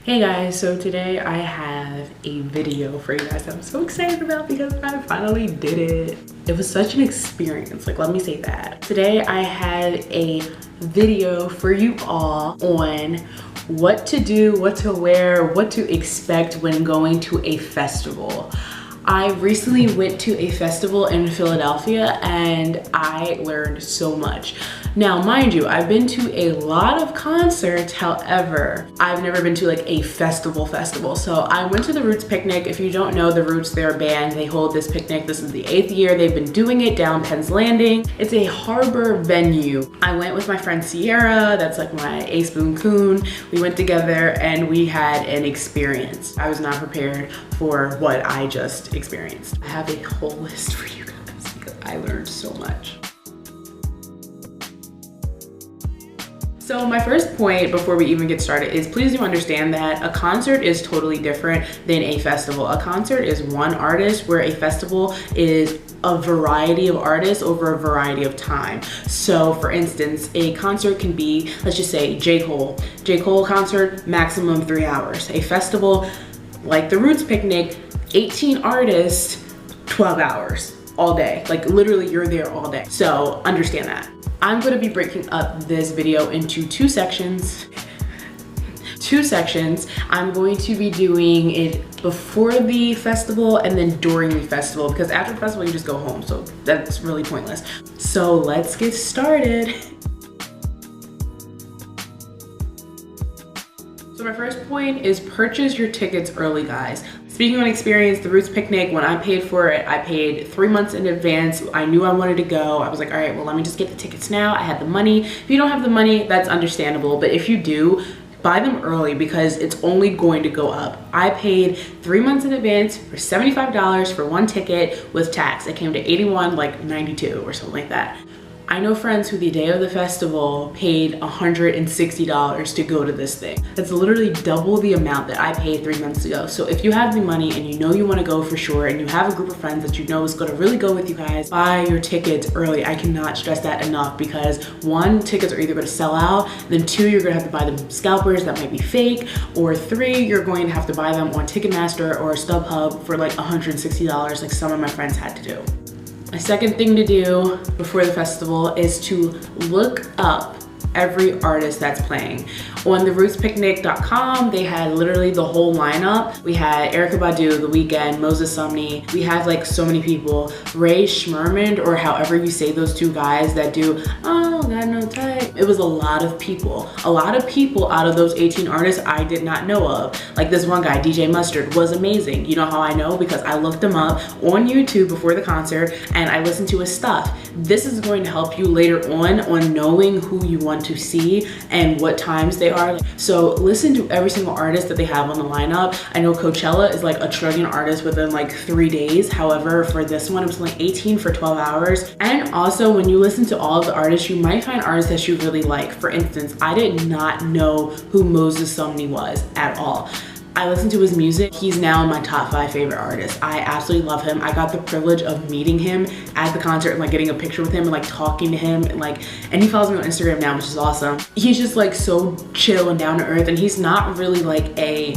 Hey guys, so today I have a video for you guys that I'm so excited about because I finally did it. It was such an experience, like let me say that. Today I had a video for you all on what to do, what to wear, what to expect when going to a festival. I recently went to a festival in Philadelphia and I learned so much. Now, mind you, I've been to a lot of concerts, however, I've never been to like a festival. So I went to the Roots picnic. If you don't know the Roots, they're a band. They hold this picnic. This is the 8th year they've been doing it down Penn's Landing. It's a harbor venue. I went with my friend Sierra, that's like my ace boon coon. We went together and we had an experience. I was not prepared for what I just experienced. I have a whole list for you guys because I learned so much. So my first point before we even get started is please do understand that a concert is totally different than a festival. A concert is one artist where a festival is a variety of artists over a variety of time. So for instance, a concert can be, let's just say J. Cole. J. Cole concert, maximum 3 hours. A festival like the Roots picnic, 18 artists, 12 hours, all day. Like literally you're there all day. So understand that. I'm gonna be breaking up this video into two sections. I'm going to be doing it before the festival and then during the festival, because after the festival you just go home, so that's really pointless. So let's get started. So my first point is purchase your tickets early, guys. Speaking on experience, the Roots picnic, when I paid for it, I paid 3 months in advance. I knew I wanted to go. I was like, all right, well, let me just get the tickets now. I had the money. If you don't have the money, that's understandable. But if you do, buy them early because it's only going to go up. I paid 3 months in advance for $75 for one ticket with tax. It came to $81.92 or something like that. I know friends who the day of the festival paid $160 to go to this thing. That's literally double the amount that I paid 3 months ago. So if you have the money and you know you want to go for sure and you have a group of friends that you know is going to really go with you guys, buy your tickets early. I cannot stress that enough because one, tickets are either going to sell out, then two, you're going to have to buy them scalpers that might be fake, or three, you're going to have to buy them on Ticketmaster or StubHub for like $160 like some of my friends had to do. A second thing to do before the festival is to look up every artist that's playing. On the rootspicnic.com, they had literally the whole lineup. We had Erykah Badu, The Weeknd, Moses Sumney. We had like so many people. Ray Schmermond, or however you say those two guys that do, oh, got no type. It was a lot of people. A lot of people out of those 18 artists I did not know of. Like this one guy, DJ Mustard, was amazing. You know how I know? Because I looked him up on YouTube before the concert and I listened to his stuff. This is going to help you later on knowing who you want to see and what times they are. So listen to every single artist that they have on the lineup. I know Coachella is like a trillion artists within like 3 days. However, for this one, it was like 18 for 12 hours. And also when you listen to all of the artists, you might find artists that you really like. For instance, I did not know who Moses Sumney was at all. I listened to his music. He's now my top 5 favorite artists. I absolutely love him. I got the privilege of meeting him at the concert and like getting a picture with him and like talking to him and he follows me on Instagram now, which is awesome. He's just like so chill and down to earth, and he's not really like a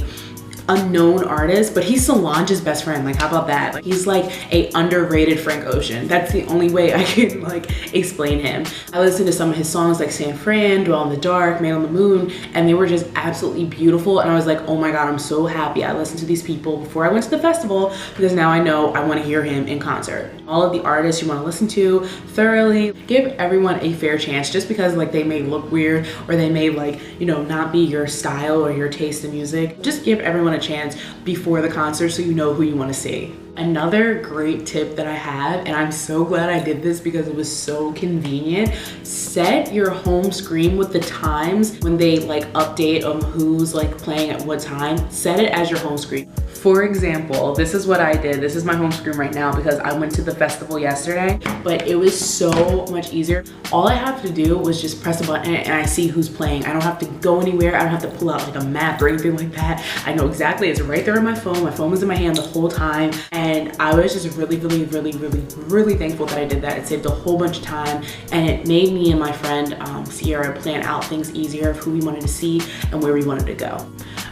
unknown artist, but he's Solange's best friend. Like how about that? Like he's like a underrated Frank Ocean. That's the only way I can like explain him. I listened to some of his songs like San Fran, Dwell in the Dark, Man on the Moon, and they were just absolutely beautiful. And I was like, oh my God, I'm so happy I listened to these people before I went to the festival because now I know I want to hear him in concert. All of the artists you want to listen to thoroughly, give everyone a fair chance. Just because like they may look weird or they may like, you know, not be your style or your taste in music, just give everyone a chance before the concert so you know who you want to see. Another great tip that I have, and I'm so glad I did this because it was so convenient, set your home screen with the times when they like update on who's like playing at what time. Set it as your home screen. For example, this is what I did. This is my home screen right now because I went to the festival yesterday, but it was so much easier. All I have to do was just press a button and I see who's playing. I don't have to go anywhere. I don't have to pull out like a map or anything like that. I know exactly, it's right there on my phone. My phone was in my hand the whole time. And I was just really thankful that I did that. It saved a whole bunch of time and it made me and my friend Sierra plan out things easier of who we wanted to see and where we wanted to go.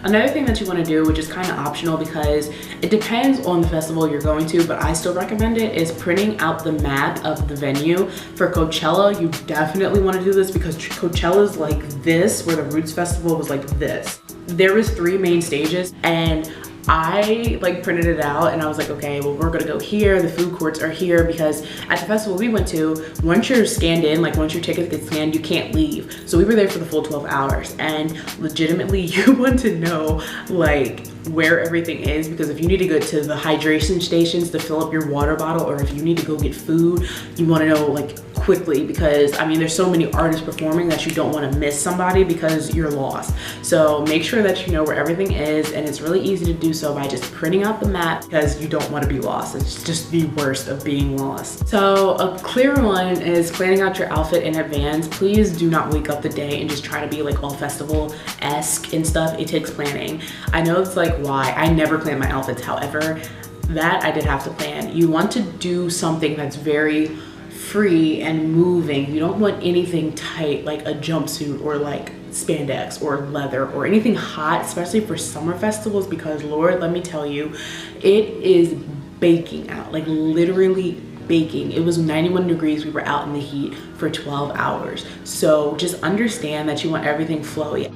Another thing that you want to do, which is kind of optional because it depends on the festival you're going to, but I still recommend it, is printing out the map of the venue. For Coachella, you definitely want to do this because Coachella is like this, where the Roots Festival was like this. There was 3 main stages, and I like printed it out and I was like, okay, well, we're gonna go here, the food courts are here, because at the festival we went to, once you're scanned in, like once your tickets get scanned, you can't leave. So we were there for the full 12 hours, and legitimately you want to know like where everything is, because if you need to go to the hydration stations to fill up your water bottle, or if you need to go get food, you want to know like quickly, because I mean there's so many artists performing that you don't want to miss somebody because you're lost. So make sure that you know where everything is, and it's really easy to do so by just printing out the map, because you don't want to be lost. It's just the worst of being lost. So a clear one is planning out your outfit in advance. Please do not wake up the day and just try to be like all festival-esque and stuff. It takes planning. I know it's like why I never plan my outfits, however that I did have to plan. You want to do something that's very free and moving. You don't want anything tight like a jumpsuit or like spandex or leather or anything hot, especially for summer festivals, because Lord, let me tell you, it is baking out, like literally baking. It was 91 degrees. We were out in the heat for 12 hours. So just understand that you want everything flowy.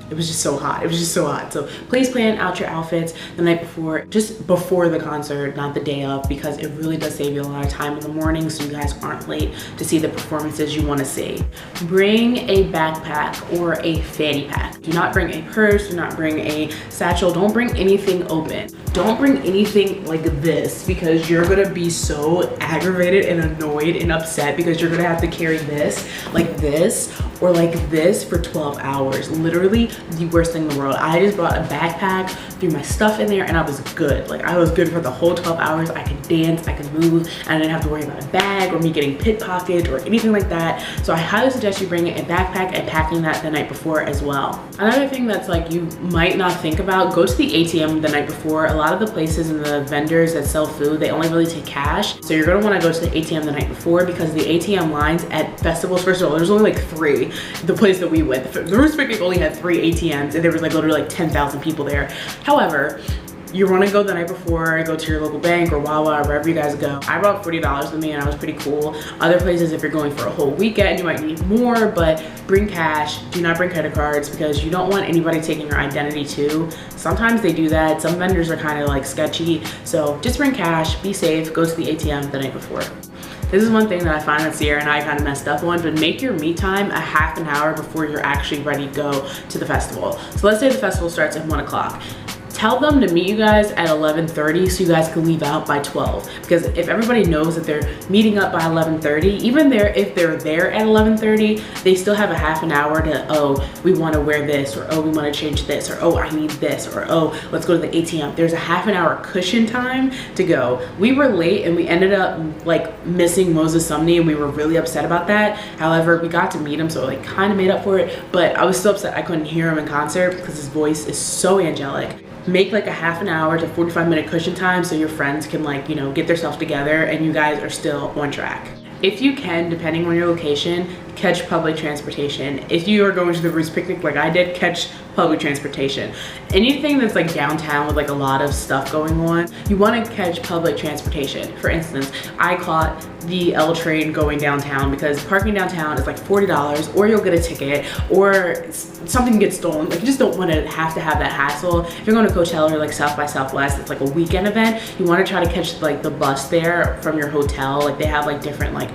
It was just so hot. It was just so hot. So please plan out your outfits the night before, just before the concert, not the day of, because it really does save you a lot of time in the morning so you guys aren't late to see the performances you want to see. Bring a backpack or a fanny pack. Do not bring a purse, do not bring a satchel, don't bring anything open. Don't bring anything like this, because you're gonna be so aggravated and annoyed and upset because you're gonna have to carry this, or like this for 12 hours. Literally the worst thing in the world. I just brought a backpack, threw my stuff in there, and I was good. Like I was good for the whole 12 hours. I could dance, I could move, and I didn't have to worry about a bag or me getting pickpocketed or anything like that. So I highly suggest you bring a backpack and packing that the night before as well. Another thing that's like you might not think about, go to the ATM the night before. A lot of the places and the vendors that sell food, they only really take cash. So you're gonna wanna go to the ATM the night before, because the ATM lines at festivals, first of all, there's only like 3. The place that we went, the Roots Picnic only had 3 ATMs, and there was like literally like 10,000 people there. However, you want to go the night before, go to your local bank or Wawa or wherever you guys go. I brought $40 with me and I was pretty cool. Other places, if you're going for a whole weekend, you might need more, but bring cash. Do not bring credit cards, because you don't want anybody taking your identity too. Sometimes they do that. Some vendors are kind of like sketchy. So just bring cash, be safe, go to the ATM the night before. This is one thing that I find that Sierra and I kind of messed up on, but make your meet time a half an hour before you're actually ready to go to the festival. So let's say the festival starts at 1 o'clock. Tell them to meet you guys at 11:30 so you guys can leave out by 12. Because if everybody knows that they're meeting up by 11:30, even if they're there at 11:30, they still have a half an hour to, oh, we want to wear this, or oh, we want to change this, or oh, I need this, or oh, let's go to the ATM. There's a half an hour cushion time to go. We were late and we ended up like missing Moses Sumney, and we were really upset about that. However, we got to meet him, so like kind of made up for it, but I was still upset I couldn't hear him in concert because his voice is so angelic. Make like a half an hour to 45-minute cushion time so your friends can like, you know, get themselves together and you guys are still on track. If you can, depending on your location, catch public transportation. If you are going to the Roots Picnic like I did, catch public transportation. Anything that's like downtown with like a lot of stuff going on, you want to catch public transportation. For instance, I caught the L train going downtown, because parking downtown is like $40, or you'll get a ticket, or something gets stolen. Like you just don't want to have that hassle. If you're going to Coachella or like South by Southwest, it's like a weekend event, you want to try to catch like the bus there from your hotel. Like they have like different like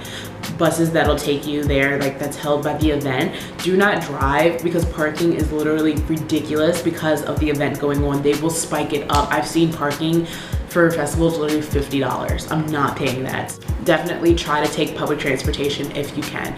buses that'll take you there, like that's held by the event. Do not drive, because parking is literally ridiculous because of the event going on. They will spike it up. I've seen parking for festivals literally $50. I'm not paying that. Definitely try to take public transportation if you can.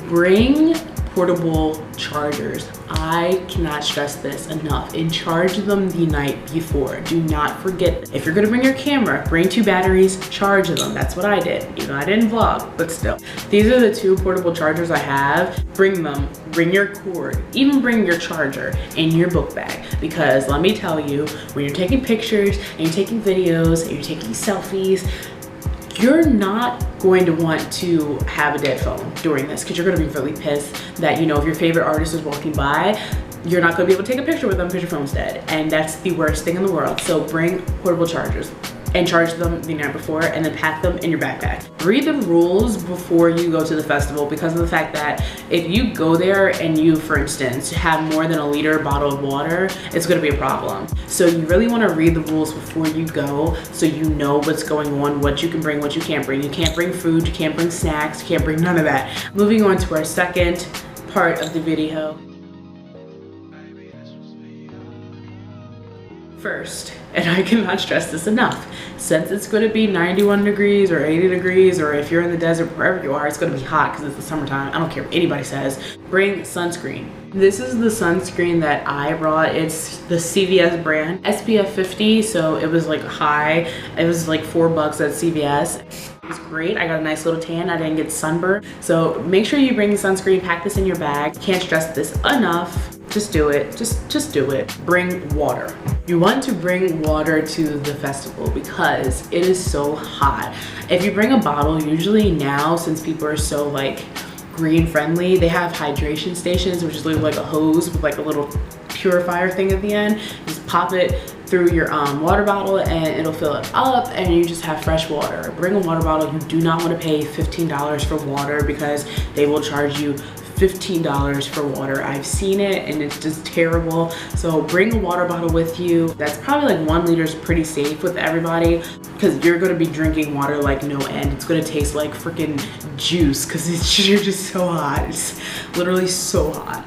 Bring portable chargers. I cannot stress this enough, and charge them the night before. Do not forget. If you're gonna bring your camera, bring 2 batteries, charge them. That's what I did. You know, I didn't vlog, but still. These are the 2 portable chargers I have. Bring them, bring your cord, even bring your charger in your book bag, because let me tell you, when you're taking pictures and you're taking videos and you're taking selfies, you're not going to want to have a dead phone during this, because you're going to be really pissed that, you know, if your favorite artist is walking by, you're not gonna be able to take a picture with them because your phone's dead. And that's the worst thing in the world. So bring portable chargers and charge them the night before and then pack them in your backpack. Read the rules before you go to the festival because of the fact that if you go there and you, for instance, have more than a liter bottle of water, it's gonna be a problem. So you really wanna read the rules before you go so you know what's going on, what you can bring, what you can't bring. You can't bring food, you can't bring snacks, you can't bring none of that. Moving on to our second part of the video. First, and I cannot stress this enough, since it's going to be 91 degrees or 80 degrees, or if you're in the desert, wherever you are, it's going to be hot because it's the summertime. I don't care what anybody says. Bring sunscreen. This is the sunscreen that I brought. It's the CVS brand, SPF 50, so it was like high. It was like $4 at CVS. It was great. I got a nice little tan. I didn't get sunburned. So make sure you bring sunscreen, pack this in your bag. Can't stress this enough. Just do it. Just do it. Bring water. You want to bring water to the festival because it is so hot. If you bring a bottle, usually now, since people are so like green friendly, they have hydration stations, which is literally like a hose with like a little purifier thing at the end. Just pop it through your water bottle and it'll fill it up and you just have fresh water. Bring a water bottle. You do not want to pay $15 for water because they will charge you $15 for water. I've seen it and it's just terrible. So bring a water bottle with you. That's probably like 1 liter is pretty safe with everybody because you're gonna be drinking water like no end. It's gonna taste like freaking juice because you're just so hot. It's literally so hot.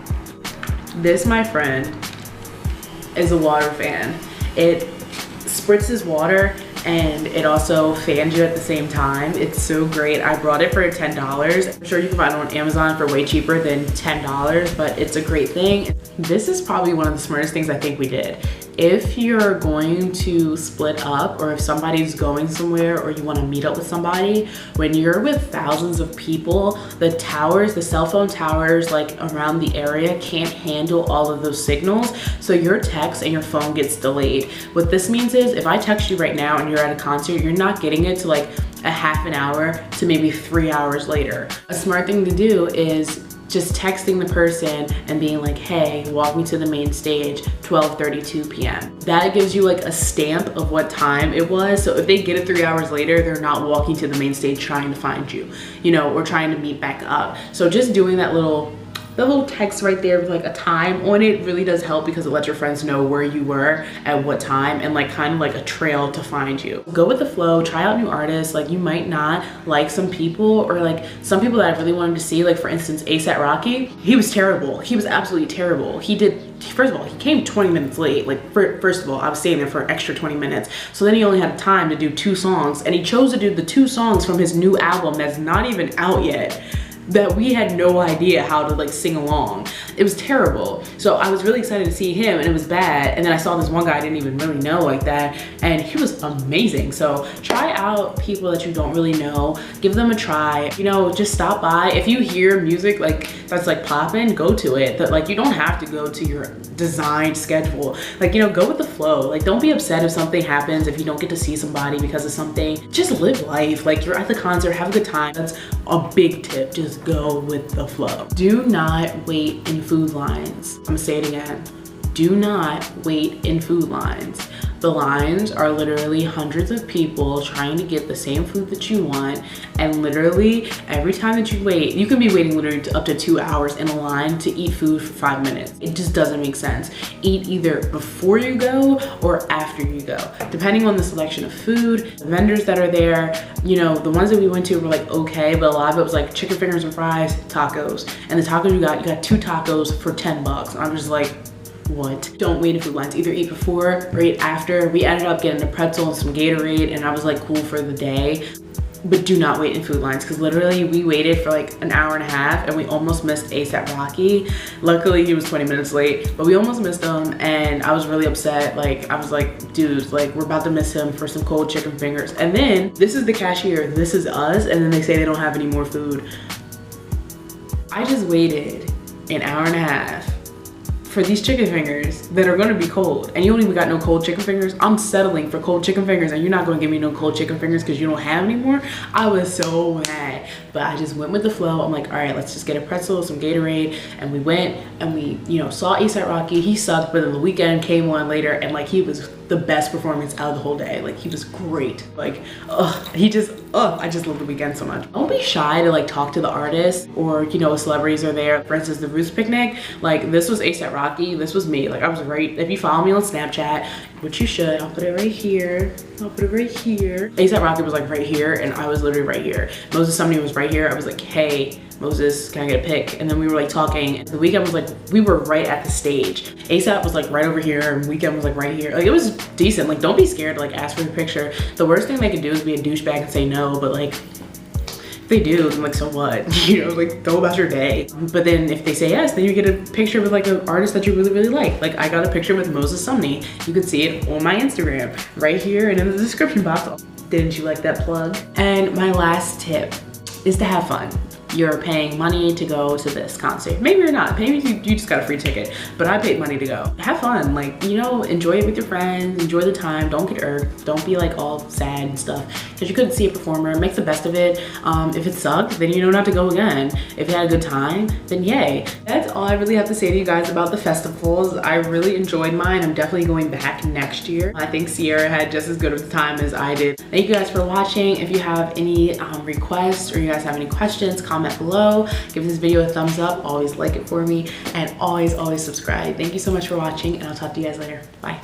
This, my friend, is a water fan. It spritzes water and it also fans you at the same time. It's so great. I brought it for $10. I'm sure you can find it on Amazon for way cheaper than $10, but it's a great thing. This is probably one of the smartest things I think we did. If you're going to split up or if somebody's going somewhere or you want to meet up with somebody, when you're with thousands of people, the towers, the cell phone towers like around the area can't handle all of those signals. So your text and your phone gets delayed. What this means is if I text you right now and you're at a concert, you're not getting it to like a half an hour to maybe 3 hours later. A smart thing to do is just texting the person and being like, hey, walk me to the main stage, 12:32 p.m. That gives you like a stamp of what time it was. So if they get it 3 hours later, they're not walking to the main stage trying to find you, you know, or trying to meet back up. So just doing that little text right there with like a time on it really does help because it lets your friends know where you were at what time and like kind of like a trail to find you. Go with the flow, try out new artists. Like you might not like some people or like some people that I really wanted to see, like for instance, A$AP Rocky. He was terrible. He was absolutely terrible. First of all, he came 20 minutes late. Like first of all, I was staying there for an extra 20 minutes. So then he only had time to do 2 songs and he chose to do the 2 songs from his new album that's not even out yet, that we had no idea how to like sing along. It was terrible. So I was really excited to see him and it was bad. And then I saw this one guy I didn't even really know like that and he was amazing. So try out people that you don't really know, give them a try, you know, just stop by. If you hear music like that's like popping, go to it. But like you don't have to go to your designed schedule. Like, you know, go with the flow. Like don't be upset if something happens, if you don't get to see somebody because of something. Just live life. Like you're at the concert, have a good time. That's a big tip. Just go with the flow. Do not wait in food lines. I'm gonna say it again. Do not wait in food lines. The lines are literally hundreds of people trying to get the same food that you want, and literally every time that you wait, you can be waiting literally up to 2 hours in a line to eat food for 5 minutes. It just doesn't make sense. Eat either before you go or after you go, depending on the selection of food, the vendors that are there. You know, the ones that we went to were like okay, but a lot of it was like chicken fingers and fries, tacos, and the tacos you got 2 tacos for $10. I'm just like, what? Don't wait in food lines. Either eat before or eat after. We ended up getting a pretzel and some Gatorade and I was like cool for the day. But do not wait in food lines because literally we waited for like an hour and a half and we almost missed A$AP Rocky. Luckily he was 20 minutes late, but we almost missed him and I was really upset. Like I was like, dude, like we're about to miss him for some cold chicken fingers. And then this is the cashier, this is us, and then they say they don't have any more food. I just waited an hour and a half for these chicken fingers that are gonna be cold, and you don't even got no cold chicken fingers. I'm settling for cold chicken fingers, and you're not gonna give me no cold chicken fingers because you don't have any more. I was so mad, but I just went with the flow. I'm like, all right, let's just get a pretzel, some Gatorade, and we went and we, you know, saw A$AP Rocky. He sucked, but then the weekend came on later, and like he was the best performance out of the whole day. Like he was great. Like, I just love the weekend so much. Don't be shy to like talk to the artists or, you know, celebrities are there. For instance, the Roots picnic, like this was A$AP Rocky, this was me. Like I was right, if you follow me on Snapchat, which you should, I'll put it right here. I'll put it right here. A$AP Rocky was like right here, and I was literally right here. Moses Sumney was right here. I was like, hey, Moses, can I get a pic? And then we were like talking. The weekend was like, we were right at the stage. A$AP was like right over here, and weekend was like right here. Like it was decent. Like don't be scared to like ask for a picture. The worst thing they could do is be a douchebag and say no, but like if they do, then like so what? You know, like go about your day. But then if they say yes, then you get a picture with like an artist that you really, really like. Like I got a picture with Moses Sumney. You can see it on my Instagram right here and in the description box. Didn't you like that plug? And my last tip is to have fun. You're paying money to go to this concert. Maybe you're not, maybe you just got a free ticket, but I paid money to go. Have fun, like, you know, enjoy it with your friends, enjoy the time, don't get irked, don't be like all sad and stuff, because you couldn't see a performer. Make the best of it. If it sucked, then you know not to go again. If you had a good time, then yay. That's all I really have to say to you guys about the festivals. I really enjoyed mine. I'm definitely going back next year. I think Sierra had just as good of a time as I did. Thank you guys for watching. If you have any requests or you guys have any questions, comment below. Give this video a thumbs up. Always like it for me, and always subscribe. Thank you so much for watching, and I'll talk to you guys later. Bye.